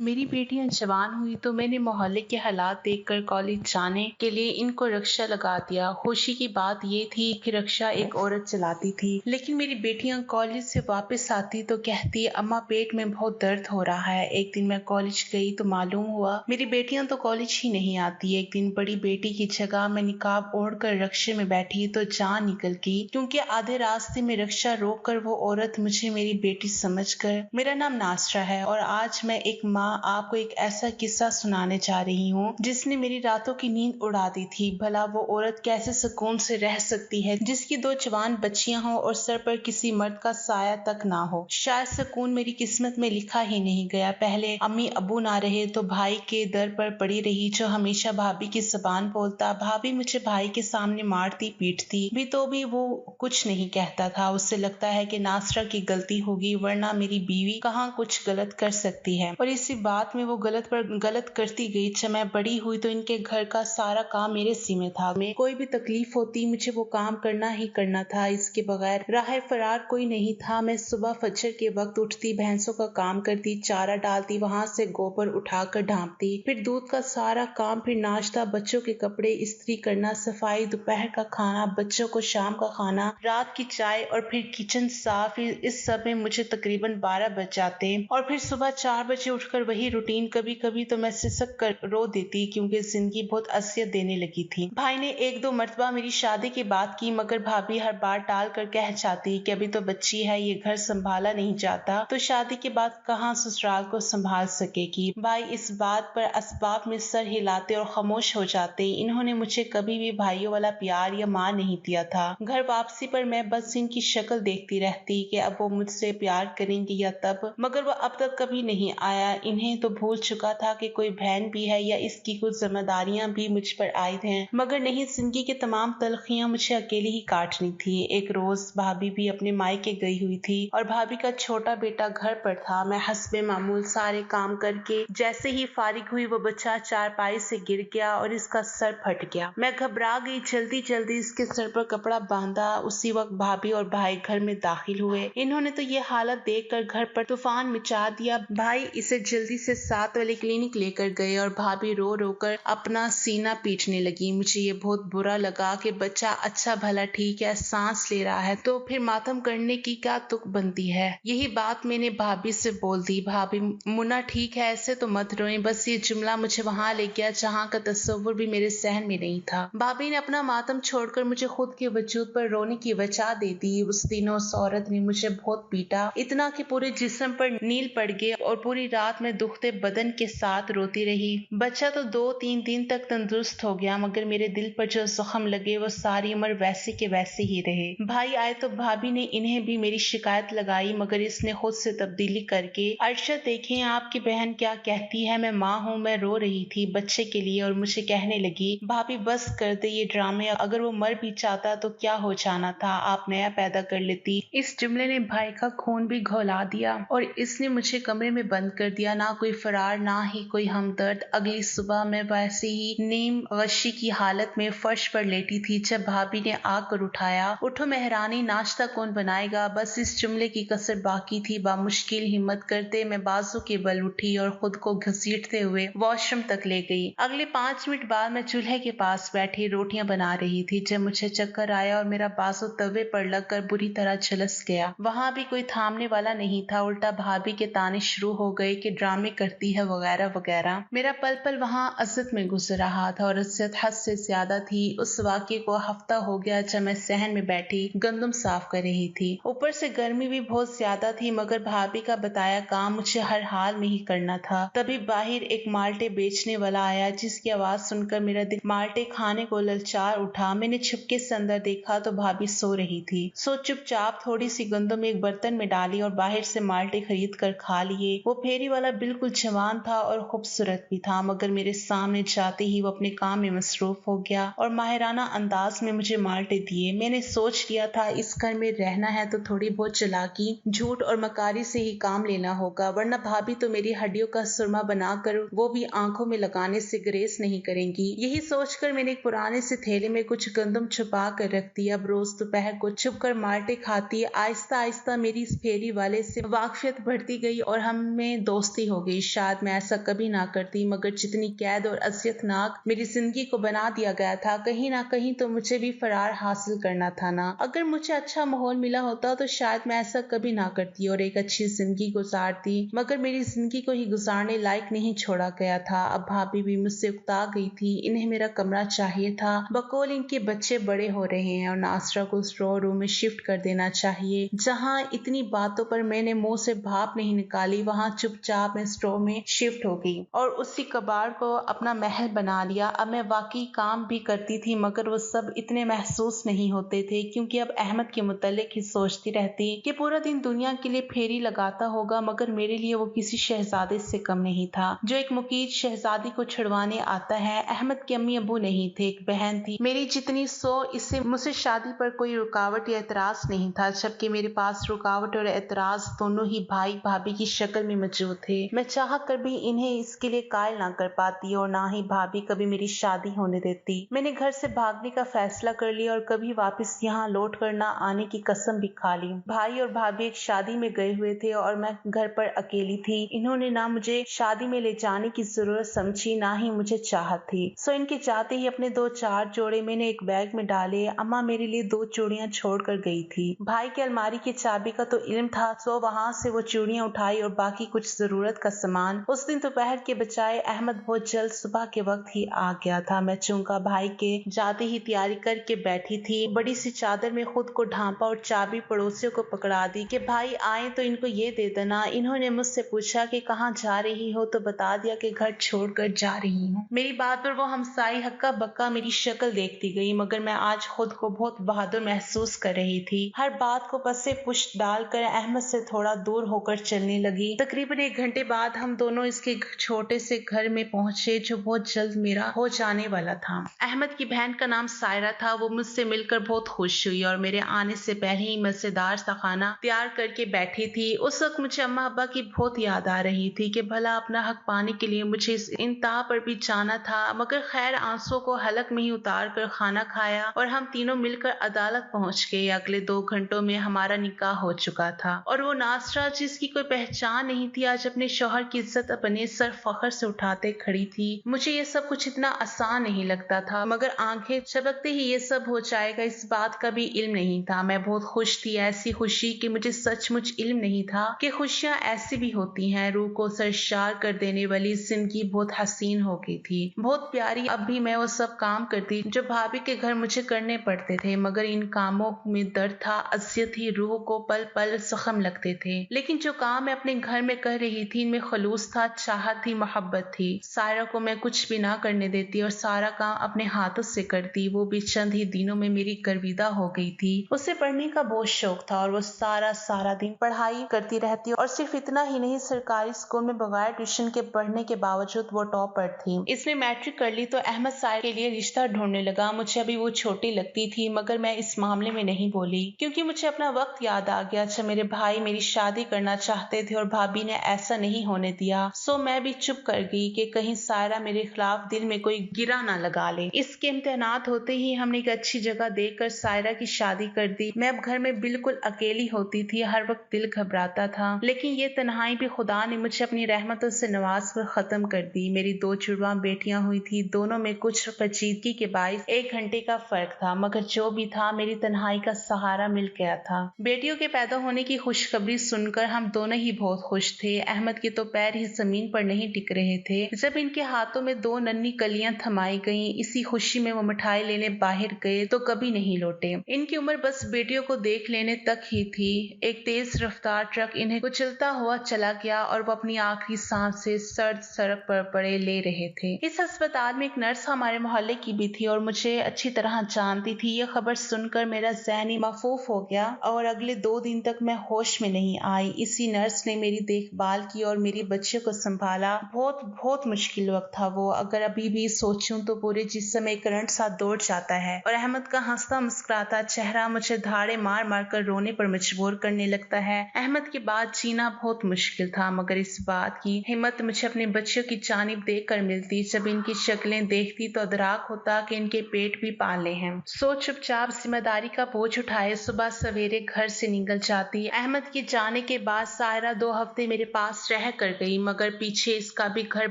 मेरी बेटियां जवान हुई तो मैंने मोहल्ले के हालात देखकर कॉलेज जाने के लिए इनको रिक्शा लगा दिया। खुशी की बात ये थी कि रिक्शा एक औरत चलाती थी, लेकिन मेरी बेटियां कॉलेज से वापस आती तो कहती अम्मा पेट में बहुत दर्द हो रहा है। एक दिन मैं कॉलेज गई तो मालूम हुआ मेरी बेटियां तो कॉलेज ही नहीं आती। एक दिन बड़ी बेटी की जगह मैं निकाब ओढ़कर रिक्शे में बैठी तो जान निकल गई, क्योंकि आधे रास्ते में रिक्शा रोक कर वो औरत मुझे मेरी बेटी समझकर, मेरा नाम नासरा है और आज मैं एक माँ आपको एक ऐसा किस्सा सुनाने जा रही हूँ जिसने मेरी रातों की नींद उड़ा दी थी। भला वो औरत कैसे सुकून से रह सकती है जिसकी 2 जवान बच्चियां हो और सर पर किसी मर्द का साया तक ना हो। शायद सुकून मेरी किस्मत में लिखा ही नहीं गया। पहले अम्मी अबू ना रहे तो भाई के दर पर पड़ी रही, जो हमेशा भाभी की जबान बोलता। भाभी मुझे भाई के सामने मारती पीटती भी वो कुछ नहीं कहता था। उससे लगता है कि नासरा की गलती होगी, वरना मेरी बीवी कहाँ कुछ गलत कर सकती है। और इसी बात में वो गलत पर गलत करती गई। जब मैं बड़ी हुई तो इनके घर का सारा काम मेरे जिम्मे था। मैं कोई भी तकलीफ होती मुझे वो काम करना ही करना था। इसके बगैर राह फरार कोई नहीं था। मैं सुबह फजर के वक्त उठती, भैंसों का काम करती, चारा डालती, वहां से गोबर उठाकर ढांपती, फिर दूध का सारा काम, फिर नाश्ता, बच्चों के कपड़े इस्त्री करना, सफाई, दोपहर का खाना, बच्चों को शाम का खाना, रात की चाय और फिर किचन साफ। इस सब में मुझे तकरीबन 12 बज जाते और फिर सुबह 4 बजे उठकर वही रूटीन। कभी कभी तो मैं सिसक कर रो देती, क्योंकि जिंदगी बहुत असियत देने लगी थी। भाई ने 1-2 मरतबा मेरी शादी की बात की, मगर भाभी हर बार टाल कर कह जाती कि अभी तो बच्ची है, ये घर संभाला नहीं जाता तो शादी के बाद कहाँ ससुराल को संभाल सकेगी। भाई इस बात पर असबाब में सर हिलाते और खामोश हो जाते। इन्होंने मुझे कभी भी भाइयों वाला प्यार या मां नहीं दिया था। घर वापसी पर मैं बस इनकी शक्ल देखती रहती कि अब वो मुझसे प्यार करेंगी या तब, मगर वो अब तक कभी नहीं आया। इन्हें तो भूल चुका था कि कोई बहन भी है या इसकी कुछ जिम्मेदारियां भी मुझ पर आयद हैं। मगर नहीं, जिंदगी की तमाम तलखियां मुझे अकेली ही काटनी थी। एक रोज भाभी भी अपने मायके गई हुई थी और भाभी का छोटा बेटा घर पर था। मैं हस्बे मामूल सारे काम करके जैसे ही फारिग हुई, वो बच्चा चारपाई से गिर गया और इसका सर फट गया। मैं घबरा गई, जल्दी जल्दी इसके सर पर कपड़ा बांधा। उसी वक्त भाभी और भाई घर में दाखिल हुए। इन्होंने तो ये हालत देखकर घर पर तूफान मचा दिया। भाई इसे जल्दी से साथ वाले क्लिनिक लेकर गए और भाभी रो रो कर अपना सीना पीटने लगी। मुझे ये बहुत बुरा लगा कि बच्चा अच्छा भला ठीक है, सांस ले रहा है, तो फिर मातम करने की क्या तुक बनती है। यही बात मैंने भाभी से बोल दी। भाभी, मुन्ना ठीक है, ऐसे तो मत रोए। बस ये जुमला मुझे वहां ले गया जहाँ का तस्वुर भी मेरे सहन में नहीं था। भाभी ने अपना मातम छोड़कर मुझे खुद के वजूद पर रोने की वजह दे दी। उस दिन उस औरत ने मुझे बहुत पीटा, इतना कि पूरे जिस्म पर नील पड़ गए और पूरी रात में दुखते बदन के साथ रोती रही। बच्चा तो 2-3 दिन तक तंदुरुस्त हो गया, मगर मेरे दिल पर जो जख्म लगे वो सारी उम्र वैसे के वैसे ही रहे। भाई आए तो भाभी ने इन्हें भी मेरी शिकायत लगाई, मगर इसने खुद से तब्दीली करके, अरशद देखें आपकी बहन क्या कहती है, मैं माँ हूँ, मैं रो रही थी बच्चे के लिए, और मुझे कहने लगी भाभी बस कर दे ये ड्रामे, अगर वो मर भी जाता तो क्या हो जाना था, आप नया पैदा कर लेती। इस जुमले ने भाई का खून भी घोला दिया और इसने मुझे कमरे में बंद कर दिया। ना कोई फरार, ना ही कोई हमदर्द। अगली सुबह मैं वैसे ही नीम गशी की हालत में फर्श पर लेटी थी जब भाभी ने आकर उठाया, उठो मेहरानी, नाश्ता कौन बनाएगा। बस इस जुमले की कसर बाकी थी। बामुश्किल हिम्मत करते मैं बाजू के बल उठी और खुद को घसीटते हुए वॉशरूम तक ले गई। अगले 5 मिनट बाद मैं चूल्हे के पास बैठी रोटियां बना रही थी जब मुझे चक्कर आया और मेरा बाजू तवे पर लगकर बुरी तरह झुलस गया। वहां भी कोई थामने वाला नहीं था, उल्टा भाभी के ताने शुरू हो गए कि ड्रामे करती है वगैरह वगैरह। मेरा पल पल वहां अज़त में गुजर रहा था और अज़त हद से ज्यादा थी। उस वाक़े को हफ्ता हो गया जब मैं सहन में बैठी गंदम साफ कर रही थी। ऊपर से गर्मी भी बहुत ज्यादा थी, मगर भाभी का बताया काम मुझे हर हाल में ही करना था। तभी बाहर एक माल्टे बेचने वाला आया, जिसकी आवाज सुनकर मेरा दिल माल्टे खाने को ललचार उठा। मैंने छुपके से अंदर देखा तो भाभी सो रही थी। सो चुपचाप थोड़ी सी गंदम एक बर्तन में डाली और बाहर से माल्टे खरीद कर खा लिए। वो फेरी वाला बिल्कुल जवान था और खूबसूरत भी था, मगर मेरे सामने जाते ही वो अपने काम में मसरूफ हो गया और माहिराना अंदाज में मुझे माल्टे दिए। मैंने सोच लिया था इस घर में रहना है तो थोड़ी बहुत चालाकी, झूठ और मकारी से ही काम लेना होगा, वरना भाभी तो मेरी हड्डियों का सुरमा बनाकर वो भी आंखों में लगाने से ग्रेस नहीं करेंगी। यही सोचकर मैंने एक पुराने से थैले में कुछ गंदम छुपा कर रख दिया। अब रोज दोपहर को छुप कर माल्टे खाती। आहिस्ता आहिस्ता मेरी इस फेरी वाले से वाकफियत बढ़ती गई और हम में दोस्ती हो गई। शायद मैं ऐसा कभी ना करती, मगर जितनी कैद और अज़ियतनाक मेरी जिंदगी को बना दिया गया था, कहीं ना कहीं तो मुझे भी फरार हासिल करना था ना। अगर मुझे अच्छा माहौल मिला होता तो शायद मैं ऐसा कभी ना करती और एक अच्छी जिंदगी गुजारती, मगर मेरी जिंदगी को ही गुजारने लायक नहीं छोड़ा गया था। अब भाभी भी मुझसे उकता गई थी। इन्हें मेरा कमरा चाहिए था, बकौल इनके बच्चे बड़े हो रहे हैं और नासरा को स्टोर रूम में शिफ्ट कर देना चाहिए। जहाँ इतनी बातों पर मैंने मुंह से भाप नहीं निकाली, वहाँ चुपचाप मैं स्टोर में शिफ्ट हो गई और उसी कबाड़ को अपना महल बना लिया। अब मैं वाकई काम भी करती थी, मगर वो सब इतने महसूस नहीं होते थे, क्योंकि अब अहमद के मुतल्लिक ही सोचती रहती कि पूरा दिन दुनिया के लिए फेरी लगाता होगा, मगर मेरे लिए वो किसी शहजादे से कम नहीं था जो एक मुकीद शहजादी को छुड़वाने आता है। अहमद के अम्मी अबू नहीं थे, एक बहन थी मेरी जितनी, सो इससे मुझसे शादी पर कोई रुकावट या एतराज नहीं था, जबकि मेरे पास रुकावट और एतराज दोनों ही भाई भाभी की शक्ल में मौजूद थे। मैं चाह कर भी इन्हें इसके लिए कायल ना कर पाती और ना ही भाभी कभी मेरी शादी होने देती। मैंने घर से भागने का फैसला कर लिया और कभी वापस यहाँ लौट कर ना आने की कसम भी खा ली। भाई और भाभी एक शादी में गए हुए थे और मैं घर पर अकेली थी। इन्होंने ना मुझे शादी में ले जाने की जरूरत समझी, ना ही मुझे चाहत थी। सो इनके जाते ही अपने 2-4 जोड़े मैंने एक बैग में डाले। अम्मा मेरे लिए 2 चूड़ियां छोड़ कर गई थी। भाई के अलमारी की चाबी का तो इल्म था, सो वहां से वो चूड़ियां उठाई और बाकी कुछ जरूरत का सामान। उस दिन दोपहर के बजाय अहमद बहुत जल्द सुबह के वक्त ही आ गया था। मैं चूंकि भाई के जाते ही तैयारी करके बैठी थी, बड़ी सी चादर में खुद को ढांपा और चाबी पड़ोसियों को पकड़ा दी कि भाई आए तो इनको ये दे देना। इन्होंने मुझसे पूछा कि कहाँ जा रही हो, तो बता दिया कि घर छोड़कर जा रही हूँ। मेरी बात पर वो हमसाई हक्का बक्का मेरी शक्ल देखती गई, मगर मैं आज खुद को बहुत बहादुर महसूस कर रही थी। हर बात को पसे पुष्ट डालकर अहमद से थोड़ा दूर होकर चलने लगी। तकरीबन 1 घंटे बाद हम दोनों इसके छोटे से घर में पहुंचे, जो बहुत जल्द मेरा हो जाने वाला था। अहमद की बहन का नाम सायरा था। वो मुझसे मिलकर बहुत खुश हुई और मेरे आने से पहले ही मजेदार सा खाना तैयार करके बैठी थी। उस वक्त मुझे अम्मा अब्बा की बहुत याद आ रही थी कि भला अपना हक पाने के लिए मुझे इस इंतहा पर भी जाना था, मगर खैर आंसुओं को हलक में ही उतार कर खाना खाया और हम तीनों मिलकर अदालत पहुंच गए। अगले 2 घंटों में हमारा निकाह हो चुका था और वो नासरा जिसकी कोई पहचान नहीं थी, आज अपने शौहर की इज्जत अपने सर फख्र से उठाते खड़ी थी। मुझे ये सब कुछ इतना आसान नहीं लगता था, मगर आंखें झपकते ही ये सब हो जाएगा इस बात का भी इल्म नहीं था। मैं बहुत खुश थी, ऐसी खुशी कि मुझे सचमुच इल्म नहीं था कि खुशियां ऐसी भी होती हैं। रूह को सरशार कर देने वाली जिंदगी बहुत हसीन हो गई थी, बहुत प्यारी। अब भी मैं वो सब काम करती जो भाभी के घर मुझे करने पड़ते थे, मगर इन कामों में दर्द था, अज़ियत ही, रूह को पल पल जख्म लगते थे। लेकिन जो काम मैं अपने घर में कर रही थी, इनमें खलूस था, चाहत थी, मोहब्बत थी। सायरा को मैं कुछ भी ना करने देती और सारा काम अपने हाथों से करती। वो भी चंद ही दिनों में मेरी गर्विदा हो गई थी। उसे पढ़ने का बहुत शौक था और वो सारा दिन पढ़ाई करती रहती और सिर्फ इतना ही नहीं, सरकारी स्कूल में बगैर ट्यूशन के पढ़ने के बावजूद वो टॉपर थी। इसने मैट्रिक कर ली तो अहमद सायरा के लिए रिश्ता ढूंढने लगा। मुझे अभी वो छोटी लगती थी, मगर मैं इस मामले में नहीं बोली, क्योंकि मुझे अपना वक्त याद आ गया जब मेरे भाई मेरी शादी करना चाहते थे और भाभी ने ऐसा नहीं होने दिया। सो मैं भी चुप कर गई कि कहीं सायरा मेरे खिलाफ दिल में कोई गिरा ना लगा ले। इसके इम्तिहानात होते ही हमने एक अच्छी जगह देखकर सायरा की शादी कर दी। मैं अब घर में बिल्कुल अकेली होती थी, हर वक्त दिल घबराता था, लेकिन ये तन्हाई भी खुदा ने मुझे अपनी रहमतों से नवाज कर खत्म कर दी। मेरी 2 जुड़वा बेटियां हुई थी, दोनों में कुछ पेचीदगी के बायस 1 घंटे का फर्क था, मगर जो भी था मेरी तन्हाई का सहारा मिल गया था। बेटियों के पैदा होने की खुशखबरी सुनकर हम दोनों ही बहुत खुश थे। अहमद के तो पैर ही जमीन पर नहीं टिक रहे थे जब इनके हाथों में 2 नन्ही कलियां थमाई गईं। इसी खुशी में वो मिठाई लेने बाहर गए तो कभी नहीं लौटे। इनकी उम्र बस बेटियों को देख लेने तक ही थी। एक तेज रफ्तार ट्रक इन्हें कुचलता हुआ चला गया और वो अपनी आखिरी सांस से सर्द सड़क पर पड़े ले रहे थे। इस अस्पताल में एक नर्स हमारे मोहल्ले की भी थी और मुझे अच्छी तरह जानती थी। ये खबर सुनकर मेरा ज़हनी मफूफ हो गया और अगले 2 दिन तक मैं होश में नहीं आई। इसी नर्स ने मेरी देखभाल की और मेरी बच्चियों को संभाला। बहुत मुश्किल वक्त था वो। अगर अभी भी सोचूं तो पूरे जिस्म में करंट सा दौड़ जाता है और अहमद का हंसता मुस्कुराता चेहरा मुझे धाड़े मार मार कर रोने पर मजबूर करने लगता है। अहमद के बाद जीना बहुत मुश्किल था, मगर इस बात की हिम्मत मुझे अपने बच्चों की जानिब देख कर मिलती। जब इनकी शक्लें देखती तो अदराक होता कि इनके पेट भी पाले हैं। सो चुपचाप जिम्मेदारी का बोझ उठाए सुबह सवेरे घर से निकल जाती। अहमद के जाने के बाद सायरा 2 हफ्ते मेरे पास रह कर गई, मगर पीछे इसका भी घर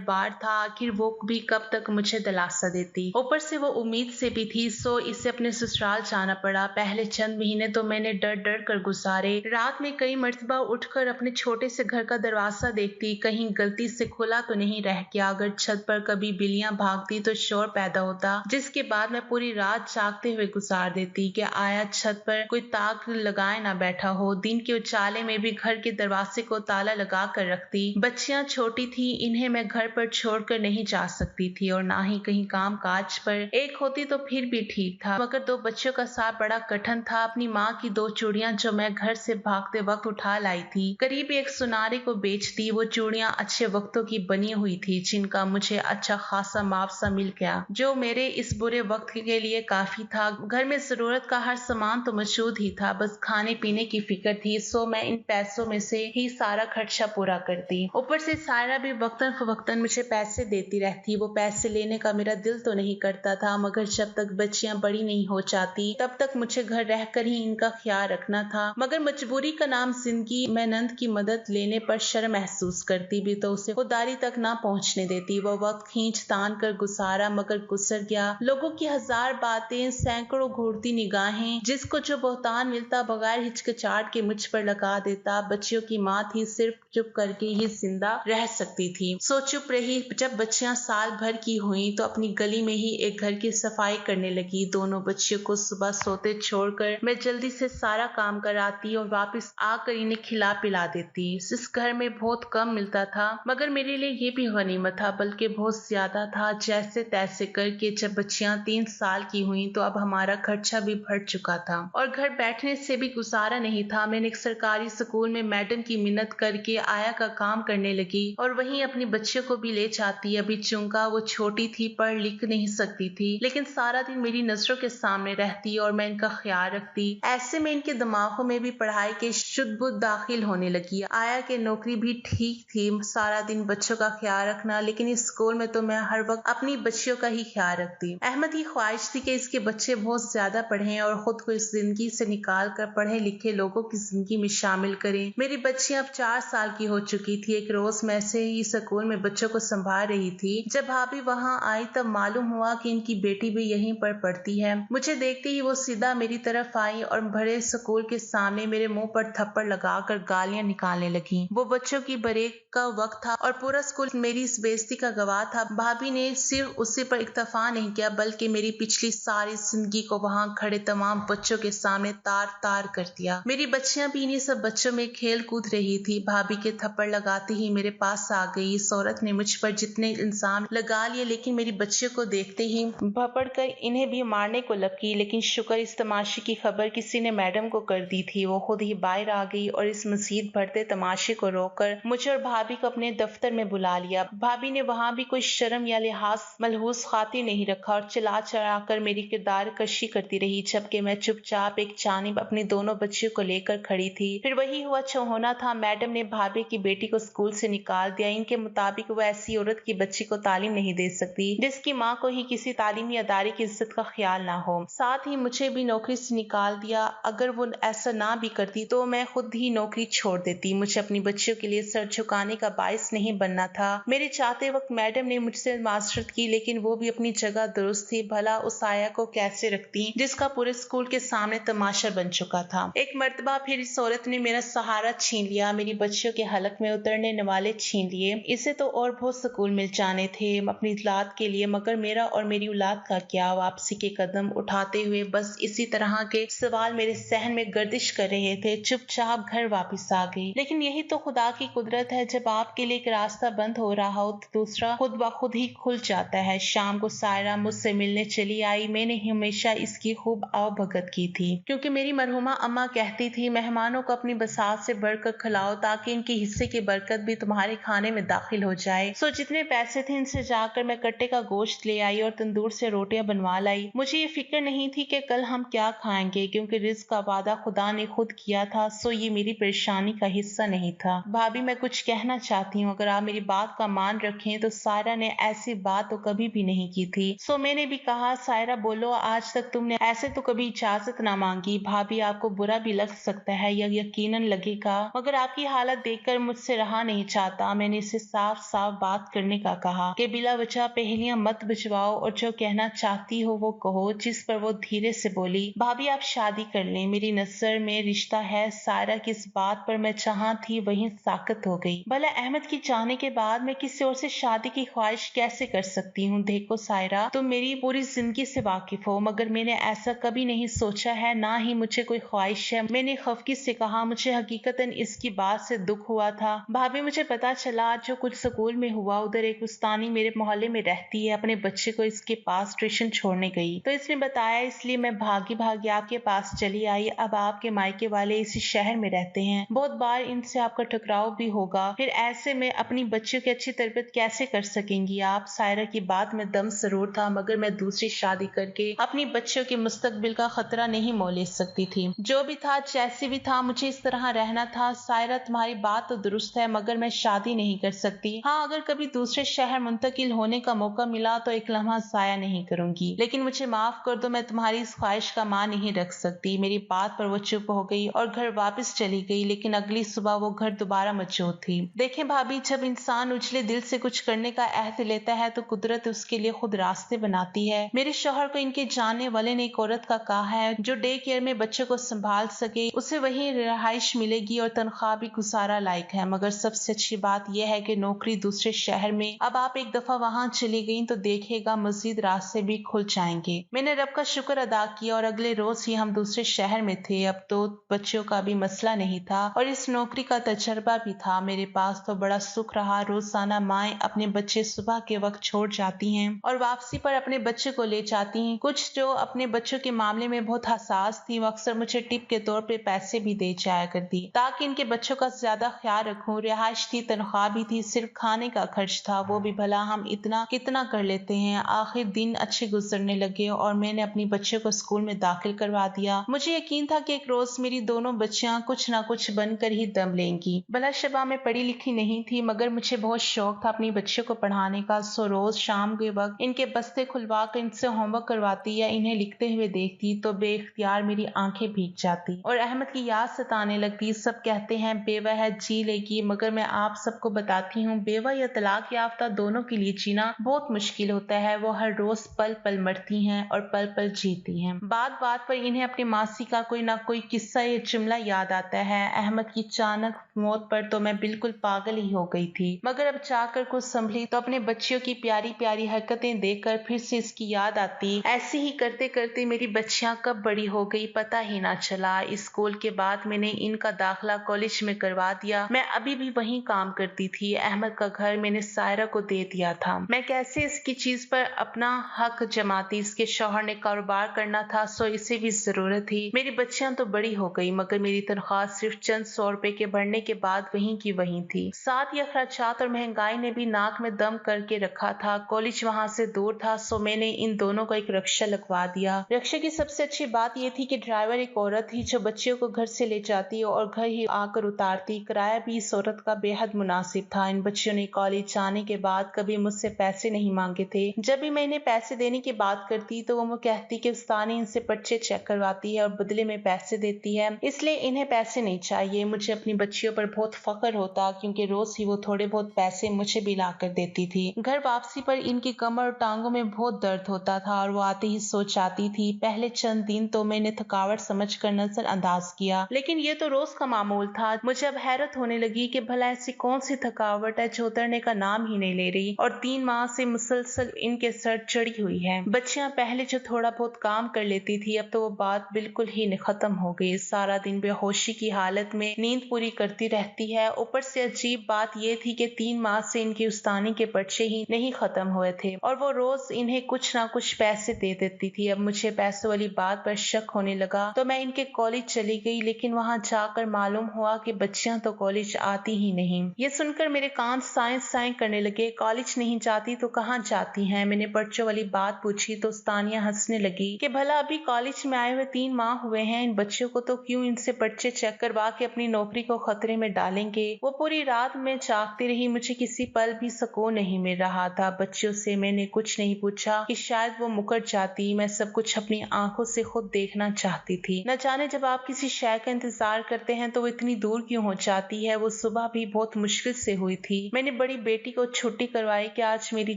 बार था। आखिर वो भी कब तक मुझे दिलासा देती। ऊपर से वो उम्मीद से भी थी, सो इसे अपने ससुराल जाना पड़ा। पहले चंद महीने तो मैंने डर डर कर गुजारे। रात में कई मर्तबा उठकर अपने छोटे से घर का दरवाजा देखती, कहीं गलती से खुला तो नहीं रह गया। अगर छत पर कभी बिल्लियां भागती तो शोर पैदा होता, जिसके बाद मैं पूरी रात जागते हुए गुजार देती कि आया छत पर कोई ताक लगाए ना बैठा हो। दिन के उजाले में भी घर के दरवाजे को ताला लगा कर रखती। बच्चियां छोटी थी, इन्हें मैं घर पर छोड़कर नहीं जा सकती थी और ना ही कहीं काम काज पर। एक होती तो फिर भी ठीक था, मगर दो बच्चों का साथ बड़ा कठिन था। अपनी माँ की दो चूड़ियां जो मैं घर से भागते वक्त उठा लाई थी, करीब एक सुनारे को बेच दी। वो चूड़ियां अच्छे वक्तों की बनी हुई थी, जिनका मुझे अच्छा खासा मुआवजा मिल गया, जो मेरे इस बुरे वक्त के लिए काफी था। घर में जरूरत का हर सामान तो मौजूद ही था, बस खाने पीने की फिक्र थी। सो मैं इन पैसों में से ही सारा खर्चा पूरा करती। ऊपर से सायरा भी वक्तन फवक्तन मुझे पैसे देती रहती। वो पैसे लेने का मेरा दिल तो नहीं करता था, मगर जब तक बच्चियां बड़ी नहीं हो जाती तब तक मुझे घर रहकर ही इनका ख्याल रखना था। मगर मजबूरी का नाम जिंदगी। मैं नंद की मदद लेने पर शर्म महसूस करती भी तो उसे खुदारी तक ना पहुंचने देती। वो वक्त खींच तान कर गुजारा, मगर गुजर गया। लोगों की हजार बातें, सैकड़ों घूरती निगाहें, जिसको जो बहुतान मिलता बगैर हिचकिचाहट के मुझ पर लगा देता। बच्चियों की माँ थी, सिर्फ चुप करके ही जिंदा रह सकती थी। सो चुप रही। जब बच्चियां साल भर की हुई तो अपनी गली में ही एक घर की सफाई करने लगी। दोनों बच्चियों को सुबह सोते छोड़कर मैं जल्दी से सारा काम कराती और वापस आकर इन्हें खिला पिला देती। इस घर में बहुत कम मिलता था, मगर मेरे लिए ये भी गनीमत था, बल्कि बहुत ज्यादा था। जैसे तैसे करके जब बच्चियां 3 साल की हुई तो अब हमारा खर्चा भी बढ़ चुका था और घर बैठने से भी गुजारा नहीं था। मैंने एक सरकारी स्कूल में मैडम की मिन्नत करके आया का काम करने लगी और वहीं अपनी बच्चियों को भी ले जाती। अभी चूंकि वो छोटी थी, पढ़ लिख नहीं सकती थी, लेकिन सारा दिन मेरी नजरों के सामने रहती और मैं इनका ख्याल रखती। ऐसे में इनके दिमागों में भी पढ़ाई के शुद्ध बुद्ध दाखिल होने लगी। आया के नौकरी भी ठीक थी, सारा दिन बच्चों का ख्याल रखना, लेकिन इस स्कूल में तो मैं हर वक्त अपनी बच्चियों का ही ख्याल रखती। अहमद की ख्वाहिश थी कि इसके बच्चे बहुत ज्यादा पढ़ें और खुद को इस जिंदगी से निकाल कर पढ़े लिखे लोगों की जिंदगी में शामिल करें। मेरी बच्ची अब 4 साल की हो चुकी थी। एक रोज मैं ऐसे ही स्कूल में बच्चों को संभाल रही थी। जब भाभी वहां आई तब मालूम हुआ कि इनकी बेटी भी यहीं पर पढ़ती है। मुझे देखते ही वो सीधा मेरी तरफ आई और भरे स्कूल के सामने मेरे मुंह पर थप्पड़ लगाकर गालियां निकालने लगी। वो बच्चों की ब्रेक का वक्त था और पूरा स्कूल मेरी इस बेइज्जती का गवाह था। भाभी ने सिर्फ उसी पर इक्तफा नहीं किया, बल्कि मेरी पिछली सारी जिंदगी को वहां खड़े तमाम बच्चों के सामने तार तार कर दिया। मेरी बच्चियां भी इन्हीं सब बच्चों में खेल कूद रही थी। भाभी के थप्पड़ लगाते ही मेरे पास आ गई। इस औरत ने मुझ पर जितने इल्जाम लगा लिए, लेकिन मेरी बच्चियों को देखते ही भपड़ कर इन्हें भी मारने को लगी। लेकिन शुक्र, इस तमाशे की खबर किसी ने मैडम को कर दी थी। वो खुद ही बाहर आ गई और इस मजीद बढ़ते तमाशे को रोककर मुझे और भाभी को अपने दफ्तर में बुला लिया। भाभी ने वहां भी कोई शर्म या लिहाज मलहूस खातिर नहीं रखा और चिल्ला चढ़ा कर मेरी किरदार कशी करती रही, जबकि मैं चुपचाप एक जानिब अपनी दोनों बच्चियों को लेकर खड़ी थी। फिर वही हुआ जो होना था। मैडम ने भाभी की बेटी को स्कूल से निकाल दिया। इनके मुताबिक वो ऐसी औरत की बच्ची को तालीम नहीं दे सकती जिसकी माँ को ही किसी तालीमी अदारे की इज्जत का ख्याल ना हो। साथ ही मुझे भी नौकरी से निकाल दिया। अगर वो ऐसा ना भी करती तो मैं खुद ही नौकरी छोड़ देती। मुझे अपनी बच्चियों के लिए सर झुकाने का बाइस नहीं बनना था। मेरे चाहते वक्त मैडम ने मुझसे माजरत की, लेकिन वो भी अपनी जगह दुरुस्त थी। भला उस आया को कैसे रखती जिसका पूरे स्कूल के सामने तमाशा बन चुका था। एक मर्तबा फिर इस औरत ने मेरा सहारा छीन लिया, मेरी बच्चियों के हलक में उतरने वाले छीन लिए। इसे तो और बहुत स्कूल मिल जाने थे अपनी औलाद के लिए, मगर मेरा और मेरी औलाद का क्या। वापसी के कदम उठाते हुए बस इसी तरह के सवाल मेरे सहन में गर्दिश कर रहे थे। चुपचाप घर वापस आ गई। लेकिन यही तो खुदा की कुदरत है, जब आपके लिए एक रास्ता बंद हो रहा हो तो दूसरा खुद ब खुद ही खुल जाता है। शाम को सायरा मुझसे मिलने चली आई। मैंने हमेशा इसकी खूब आवभगत की थी, क्योंकि मेरी मरहुमा अम्मा कहती थी, मेहमानों को अपनी बसात से बढ़कर खिलाओ ताकि इनकी हिस्से की बरकत भी तुम्हारे खाने में दाखिल हो जाए। सो जितने पैसे थे इनसे जाकर मैं कट्टे का गोश्त ले आई और तंदूर से रोटियां बनवा लाई। मुझे ये फिक्र नहीं थी कि कल हम क्या खाएंगे, क्योंकि रिज़्क का वादा खुदा ने खुद किया था। सो ये मेरी परेशानी का हिस्सा नहीं था। भाभी, मैं कुछ कहना चाहती हूँ, अगर आप मेरी बात का मान रखें तो सायरा ने ऐसी बात तो कभी भी नहीं की थी। सो मैंने भी कहा, सायरा बोलो, आज तक तुमने ऐसे तो कभी इजाजत ना मांगी। भाभी, आपको बुरा भी लग सकता है या यकीनन लगेगा, मगर आपकी हालत देखकर मुझसे मुझसे रहा नहीं चाहता। मैंने इसे साफ साफ बात करने का कहा कि बिला वजह पहेलियां मत बुझवाओ और जो कहना चाहती हो वो कहो, जिस पर वो धीरे से बोली, भाभी आप शादी कर लें, मेरी नजर में रिश्ता है। सायरा की इस बात पर मैं जहाँ थी वहीं साकत हो गई। भला अहमद की जाने के बाद मैं किसी और से शादी की ख्वाहिश कैसे कर सकती हूँ? देखो सायरा, तुम मेरी पूरी जिंदगी से वाकिफ हो, मगर मैंने ऐसा कभी नहीं सोचा है, ना ही मुझे कोई ख्वाहिश है। मैंने खफकी से कहा, मुझे हकीकतन इसकी बात से दुख हुआ था। भाभी मुझे पता चला जो कुछ स्कूल में हुआ, उधर एक उस्तानी मेरे मोहल्ले में रहती है, अपने बच्चे को इसके पास ट्यूशन छोड़ने गई तो इसने बताया, इसलिए मैं भागी भागी आपके पास चली आई। अब आपके मायके वाले इसी शहर में रहते हैं, बहुत बार इनसे आपका टकराव भी होगा, फिर ऐसे में अपनी बच्चियों की अच्छी तरबियत कैसे कर सकेंगी आप? सायरा की बात में दम जरूर था, मगर मैं दूसरी शादी करके अपनी बच्चियों के मुस्तकबिल का खतरा नहीं मोल ले सकती थी। जो भी था जैसे भी था, मुझे इस तरह रहना था। सायरा तुम्हारी बात तो दुरुस्त है, मगर मैं शादी नहीं कर सकती। हाँ, अगर कभी दूसरे शहर मुंतकिल होने का मौका मिला तो एक लम्हा जाया नहीं करूंगी, लेकिन मुझे माफ कर दो, मैं तुम्हारी इस ख्वाहिश का मान नहीं रख सकती। मेरी बात पर वो चुप हो गई और घर वापस चली गई, लेकिन अगली सुबह वो घर दोबारा मौजूद थी। देखें भाभी, जब इंसान उजले दिल से कुछ करने का अहद लेता है तो कुदरत उसके लिए खुद रास्ते बनाती है। मेरे शौहर को इनके जानने वाले ने एक औरत का कहा है जो डे केयर में बच्चे को संभाल सके, उसे वही रिहाइश मिलेगी और तनख्वाह भी गुजारा लायक है। मगर सबसे अच्छी बात यह है कि नौकरी दूसरे शहर में। अब आप एक दफा वहां चली गई तो देखेगा मजीद रास्ते भी खुल जाएंगे। मैंने रब का शुक्र अदा किया और अगले रोज ही हम दूसरे शहर में थे। अब तो बच्चों का भी मसला नहीं था और इस नौकरी का तजर्बा भी था मेरे पास, तो बड़ा सुख रहा। रोजाना माएँ अपने बच्चे सुबह के वक्त छोड़ जाती हैं और वापसी पर अपने बच्चे को ले जाती हैं। कुछ जो अपने बच्चों के मामले में बहुत हसास थी, वो अक्सर मुझे टिप के तौर पे पैसे भी दे जाया करती ताकि इनके बच्चों का ज्यादा ख्याल रखूं। रिहाइश थी, तनख्वाह भी थी, सिर्फ खाने का खर्च था, वो भी भला हम इतना कितना कर लेते हैं। आखिर दिन अच्छे गुजरने लगे और मैंने अपनी बच्चों को स्कूल में दाखिल करवा दिया। मुझे यकीन था कि एक रोज मेरी दोनों बच्चियां कुछ ना कुछ बनकर ही दम लेंगी। भला शबा मैं पढ़ी लिखी नहीं थी, मगर मुझे बहुत शौक था अपनी बच्चों को पढ़ाने का। सो रोज शाम के वक्त इनके बस्ते खुलवा कर इनसे होमवर्क करवाती या इन्हें लिखते हुए देखती तो बेख्तियार मेरी आंखें भीग जाती और अहमद की याद सताने लगती। सब कहते हैं बेवा है, जी लेगी, मगर मैं आप सबको बताती हूँ, बेवा या तलाक याफ्ता दोनों के लिए जीना बहुत मुश्किल होता है। वो हर रोज पल पल मरती हैं और पल पल जीती हैं। बात बात पर इन्हें अपनी मासी का कोई ना कोई किस्सा या जुमला याद आता है। अहमद की अचानक मौत पर तो मैं बिल्कुल पागल ही हो गई थी, मगर अब जाकर कुछ संभली तो अपने बच्चियों की प्यारी प्यारी हरकतें देखकर फिर से इसकी याद आती। ऐसे ही करते करते मेरी बच्चियां कब बड़ी हो गई पता ही ना चला। स्कूल के बाद मैंने इनका दाखिला कॉलेज में करवा दिया। मैं अभी भी वहीं काम करती थी। अहमद का घर मैंने सायरा को दे दिया था। मैं कैसे इसकी चीज पर अपना हक जमाती? इसके शौहर ने कारोबार करना था, सो इसे भी जरूरत थी। मेरी बच्चियां तो बड़ी हो गई, मगर मेरी तनख्वाह सिर्फ चंद 100 रुपए के बढ़ने के बाद वहीं की वहीं थी। साथ ही अखराजात और महंगाई ने भी नाक में दम करके रखा था। कॉलेज वहां से दूर था, सो मैंने इन दोनों को एक रिक्शा लगवा दिया। रिक्शे की सबसे अच्छी बात यह थी कि ड्राइवर एक औरत थी जो बच्चियों को घर से ले जाती और घर ही आकर उतारती। किराया भी इस औरत का बेहद मुनासिब था। इन बच्चियों ने कॉलेज जाने के बाद कभी मुझसे पैसे नहीं मांगे थे। जब भी मैं इन्हें पैसे देने की बात करती तो वो कहती कि उस्तानी इनसे पर्चे चेक करवाती है और बदले में पैसे देती है, इसलिए इन्हें पैसे नहीं चाहिए। मुझे अपनी बच्चियों पर बहुत फख्र होता क्योंकि रोज ही वो थोड़े बहुत पैसे मुझे भी ला कर देती थी। घर वापसी पर इनकी कमर और टांगों में बहुत दर्द होता था और वो आते ही सो जाती थी। पहले चंद दिन तो मैंने थकावट समझकर नजरअंदाज किया, लेकिन ये तो रोज का मामूल था। मुझे अब हैरत होने लगी कि भला ऐसी कौन सी थकावट है जो उतरने का नाम ही नहीं ले रही और 3 माह से मुसलसल इनके सर चढ़ी हुई है। बच्चियां पहले जो थोड़ा बहुत काम कर लेती थी, अब तो वो बात बिल्कुल ही खत्म हो गई। सारा दिन बेहोशी की हालत में नींद पूरी करती रहती है। ऊपर से अजीब बात ये थी कि 3 माह से इनकी उस्तानी के पर्चे ही नहीं खत्म हुए थे और वो रोज इन्हें कुछ ना कुछ पैसे दे देती थी। अब मुझे पैसों वाली बात पर शक होने लगा तो मैं इनके कॉलेज चली गई, लेकिन वहां जाकर मालूम हुआ कि बच्चियां तो कॉलेज आती ही नहीं। ये सुनकर मेरे कान साएं साएं करने लगे। कॉलेज नहीं जाती तो कहाँ जाती हैं? मैंने पर्चों वाली बात पूछी तो उस्तानिया हंसने लगी कि भला अभी कॉलेज में आए हुए 3 माह हुए हैं, इन बच्चों को तो क्यों इनसे पर्चे चेक करवा के अपनी नौकरी को खतरे खतरे में डालेंगे। वो पूरी रात में जागती रही, मुझे किसी पल भी सुकून नहीं मिल रहा था। बच्चियों से मैंने कुछ नहीं पूछा कि शायद वो मुकर जाती। मैं सब कुछ अपनी आंखों से खुद देखना चाहती थी। न जाने जब आप किसी शय का इंतजार करते हैं तो वो इतनी दूर क्यों हो जाती है। वो सुबह भी बहुत मुश्किल से हुई थी। मैंने बड़ी बेटी को छुट्टी करवाई कि आज मेरी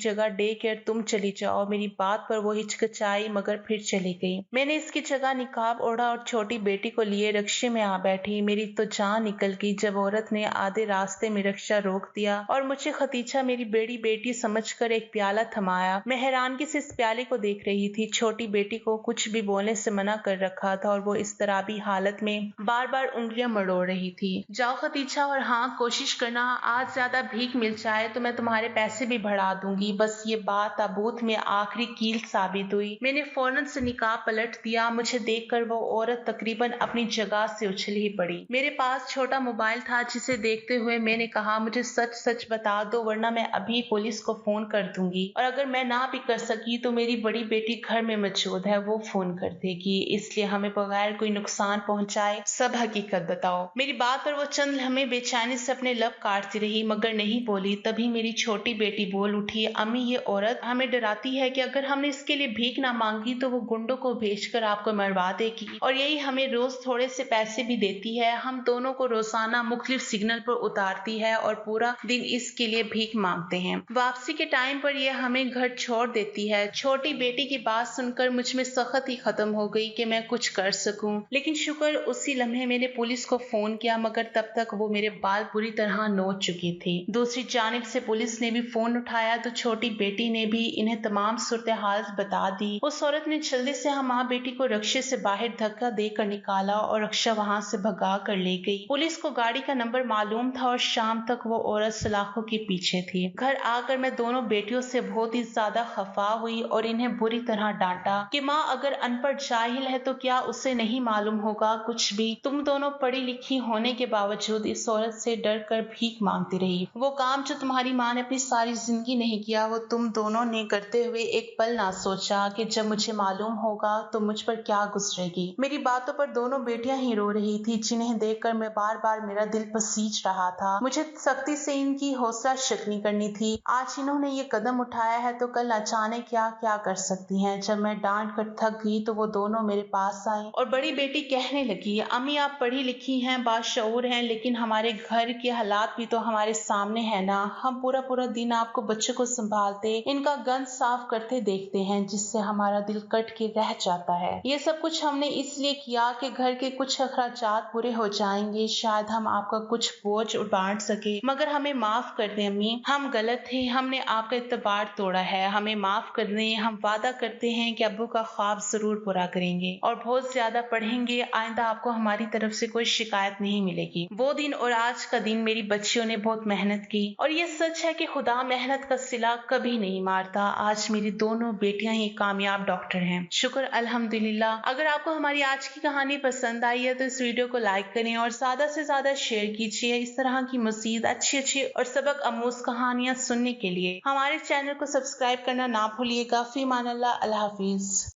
जगह डे केयर तुम चली जाओ। मेरी बात पर वो हिचकिचाई मगर फिर चली गई। मैंने इसकी जगह निकाब ओढ़ा और छोटी बेटी को लिए रिक्शे में आ बैठी। मेरी तो जान निकल गई जब औरत ने आधे रास्ते में रिक्शा रोक दिया और मुझे खतीजा मेरी बड़ी बेटी समझकर एक प्याला थमाया। मैं हैरानगी से इस प्याले को देख रही थी। छोटी बेटी को कुछ भी बोलने से मना कर रखा था और वो इस तरह भी हालत में बार बार उंगलियां मरोड़ रही थी। जाओ खतीजा, और हाँ, कोशिश करना आज ज्यादा भीख मिल जाए तो मैं तुम्हारे पैसे भी बढ़ा दूंगी। बस ये बात ताबूत में आखिरी कील साबित हुई। मैंने फौरन से निकाब पलट दिया। मुझे देखकर वो औरत तकरीबन अपनी जगह से उछल ही पड़ी। मेरे पास छोटा मोबाइल था जिसे देखते हुए मैंने कहा, मुझे सच सच बता दो वरना मैं अभी पुलिस को फोन कर दूंगी, और अगर मैं ना भी कर सकी तो मेरी बड़ी बेटी घर में मौजूद है, वो फोन कर देगी। इसलिए हमें बगैर कोई नुकसान पहुंचाए सब हकीकत बताओ। मेरी बात पर वो चंद लम्हे बेचैनी से अपने लब काटती रही मगर नहीं बोली। तभी मेरी छोटी बेटी बोल उठी, अम्मी ये औरत हमें डराती है कि अगर हमने इसके लिए भीख ना मांगी तो वो गुंडों को भेजकर आपको मरवा देगी, और यही हमें रोज थोड़े से पैसे भी देती है। हम दोनों को रोजाना मुख्तलिफ सिग्नल पर उतारती है और पूरा दिन इसके लिए भीख मांगते हैं। वापसी के टाइम पर यह हमें घर छोड़ देती है। छोटी बेटी की बात सुनकर मुझ में सख्त ही खत्म हो गई कि मैं कुछ कर सकूं, लेकिन शुक्र उसी लम्हे मैंने पुलिस को फोन किया मगर तब तक वो मेरे बाल पूरी तरह नोच चुकी थी। दूसरी जानिब से पुलिस ने भी फोन उठाया तो छोटी बेटी ने भी इन्हें तमाम सूरत हाल बता दी। उस औरत ने जल्दी से हम माँ बेटी को रिक्शे से बाहर धक्का देकर निकाला और रिक्शा वहां से भगा कर ले गई। पुलिस को गाड़ी का नंबर मालूम था और शाम तक वो औरत सलाखों के पीछे थी। घर आकर मैं दोनों बेटियों से बहुत ही ज्यादा खफा हुई और इन्हें बुरी तरह डांटा कि माँ अगर अनपढ़ जाहिल है तो क्या उसे नहीं मालूम होगा कुछ भी। तुम दोनों पढ़ी लिखी होने के बावजूद इस औरत से डर कर भीख मांगती रही। वो काम जो तुम्हारी माँ ने अपनी सारी जिंदगी नहीं किया वो तुम दोनों ने करते हुए एक पल ना सोचा कि जब मुझे मालूम होगा तो मुझ पर क्या गुजरेगी। मेरी बातों पर दोनों बेटियां ही रो रही थी जिन्हें देखकर मैं बार बार मेरा दिल पसीज रहा था। मुझे सख्ती से इनकी हौसला शिकनी करनी थी। आज इन्होंने ये कदम उठाया है तो कल अचानक क्या क्या कर सकती हैं। जब मैं डांट कर थक गई तो वो दोनों मेरे पास आई और बड़ी बेटी कहने लगी, अम्मी आप पढ़ी लिखी हैं, बाशऊर हैं, लेकिन हमारे घर के हालात भी तो हमारे सामने है ना। हम पूरा पूरा दिन आपको बच्चों को संभालते, इनका गंद साफ करते देखते हैं जिससे हमारा दिल कट के रह जाता है। ये सब कुछ हमने इसलिए किया कि घर के कुछ अखराजात पूरे हो जाएंगे, शायद हम आपका कुछ बोझ बांट सके, मगर हमें माफ कर दें अम्मी, हम गलत थे, हमने आपका इत्तेबार तोड़ा है, हमें माफ कर दें। हम वादा करते हैं कि अब्बू का ख्वाब जरूर पूरा करेंगे और बहुत ज्यादा पढ़ेंगे। आइंदा आपको हमारी तरफ से कोई शिकायत नहीं मिलेगी। वो दिन और आज का दिन मेरी बच्चियों ने बहुत मेहनत की और ये सच है कि खुदा मेहनत का सिला कभी नहीं मारता। आज मेरी दोनों बेटियां ही कामयाब डॉक्टर हैं, शुक्र अल्हम्दुलिल्लाह। अगर आपको हमारी आज की कहानी पसंद आई है तो इस वीडियो को लाइक करें और ज्यादा से ज्यादा शेयर कीजिए। इस तरह की मजीद अच्छी और सबक आमूज कहानियां सुनने के लिए हमारे चैनल को सब्सक्राइब करना ना भूलिएगा। फी अमान अल्लाह, अल्लाह हाफिज।